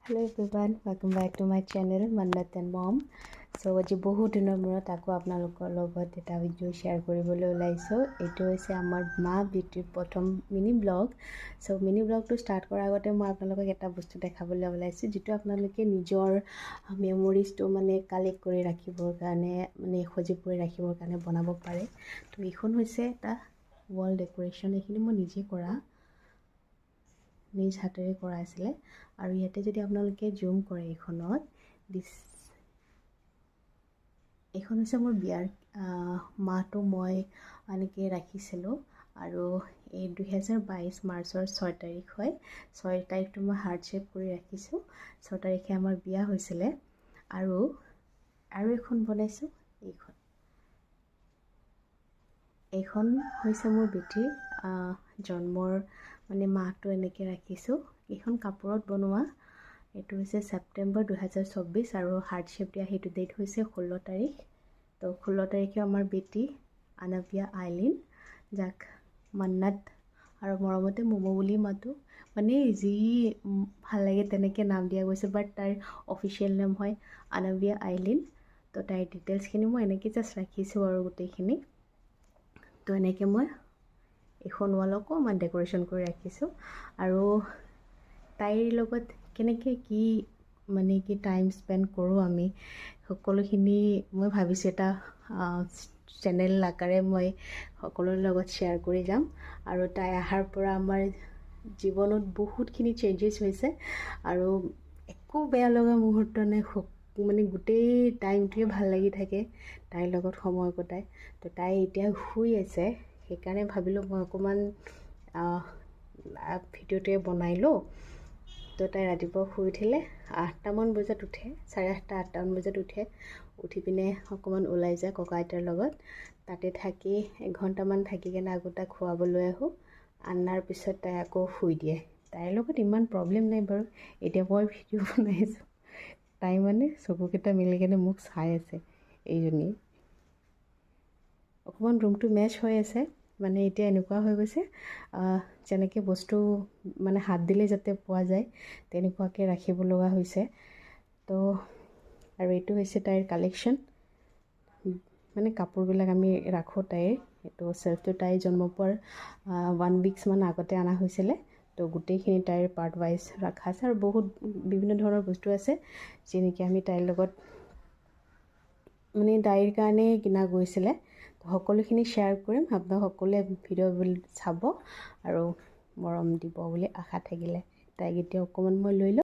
Hello everyone, welcome back to my channel Mannat and Mom. So আজি বহুত দিনৰ মূৰত আকৌ আপোনালোকৰ লগত এটা ভিডিঅ' শ্বেয়াৰ কৰিবলৈ ওলাইছোঁ। এইটো হৈছে আমাৰ মা বিউটিৰ প্ৰথম মিনি ব্লগ। সো মিনি ব্লগটো ষ্টাৰ্ট কৰাৰ আগতে মই আপোনালোকক এটা বস্তু দেখাবলৈ ওলাইছোঁ, যিটো আপোনালোকে নিজৰ মেমৰিজটো মানে কালেক্ট কৰি ৰাখিবৰ কাৰণে মানে সজীৱ কৰি ৰাখিবৰ কাৰণে বনাব পাৰে। তো এইখন হৈছে এটা ৱাল ডেকোৰেশ্যন। এইখিনি মই নিজে কৰা, নিজ হাতেৰে কৰা আছিলে। আৰু ইয়াতে যদি আপোনালোকে জুম কৰে এইখনত, এইখন হৈছে মোৰ বিয়াৰ মাহটো মই এনেকৈ ৰাখিছিলোঁ। আৰু এই 2022 মাৰ্চৰ 6 তাৰিখ হয়। 6 তাৰিখটো মই হাৰ্ট শ্বেপ কৰি ৰাখিছোঁ। 6 তাৰিখে আমাৰ বিয়া হৈছিলে। আৰু এখন বনাইছোঁ। এইখন হৈছে মোৰ বেটীৰ জন্মৰ মানে মাহটো এনেকৈ ৰাখিছোঁ। এইখন কাপোৰত বনোৱা। এইটো হৈছে ছেপ্টেম্বৰ 2024 আৰু হাৰ্ট শ্বেপ দিয়া সেইটো ডেট হৈছে 16 তাৰিখ। তো 16 তাৰিখে আমাৰ বেটী আনাভিয়া আইলিন, যাক মান্নাত আৰু মৰমতে মমো বুলি মাতোঁ। মানে যি ভাল লাগে তেনেকৈ নাম দিয়া গৈছে, বাট তাইৰ অফিচিয়েল নেম হয় আনাভিয়া আইলিন। তো তাইৰ ডিটেইলছখিনি মই এনেকৈ জাষ্ট ৰাখিছোঁ আৰু গোটেইখিনি। তো এনেকৈ মই এইখন ৱালকো মই ডেকোৰেশ্যন কৰি ৰাখিছোঁ। আৰু তাইৰ লগত কেনেকৈ কি মানে কি টাইম স্পেণ্ড কৰোঁ আমি সকলোখিনি মই ভাবিছোঁ এটা চেনেল আকাৰে মই সকলোৰে লগত শ্বেয়াৰ কৰি যাম। আৰু তাই অহাৰ পৰা আমাৰ জীৱনত বহুতখিনি চেঞ্জেছ হৈছে আৰু একো বেয়া লগা মুহূৰ্ত নাই। মানে গোটেই টাইমটোৱে ভাল লাগি থাকে তাইৰ লগত সময় কটাই। তো তাই এতিয়া শুই আছে, সেইকাৰণে ভাবিলোঁ মই অকণমান ভিডিঅ'টোৱে বনাই লওঁ। তো তাই ৰাতিপুৱা শুই উঠিলে 8টামান বজাত উঠে, 8:30 8টামান বজাত উঠে। উঠি পিনে অকণমান ওলাই যায় ককা আইতাৰ লগত। তাতে থাকি 1 ঘণ্টামান থাকি কিনে আকৌ তাক খুৱাবলৈ আহোঁ। আনাৰ পিছত তাই আকৌ শুই দিয়ে। তাইৰ লগত ইমান প্ৰব্লেম নাই বাৰু। এতিয়া মই ভিডিঅ' বনাই আছোঁ, তাই মানে চকুকেইটা মিলি কিনে মোক চাই আছে। এইজনী অকণমান ৰুমটো মেচ হৈ আছে। মানে এতিয়া এনেকুৱা হৈ গৈছে যেনেকৈ বস্তু মানে হাত দিলে যাতে পোৱা যায় তেনেকুৱাকৈ ৰাখিব লগা হৈছে। তো আৰু এইটো হৈছে তাইৰ কালেকশ্যন, মানে কাপোৰবিলাক আমি ৰাখোঁ তাইৰ। এইটো চেল্ফটো তাই জন্ম পোৱাৰ 1 উইকছমান আগতে অনা হৈছিলে। তো গোটেইখিনি তাইৰ পাৰ্ট ৱাইজ ৰখা আছে আৰু বহুত বিভিন্ন ধৰণৰ বস্তু আছে যি নেকি আমি তাইৰ লগত মানে তাইৰ কাৰণে কিনা গৈছিলে। তো সকলোখিনি শ্বেয়াৰ কৰিম। আপোনাক সকলোৱে ভিডিঅ' চাব আৰু মৰম দিব বুলি আশা থাকিলে। তাইক এতিয়া অকণমান মই লৈ লওঁ।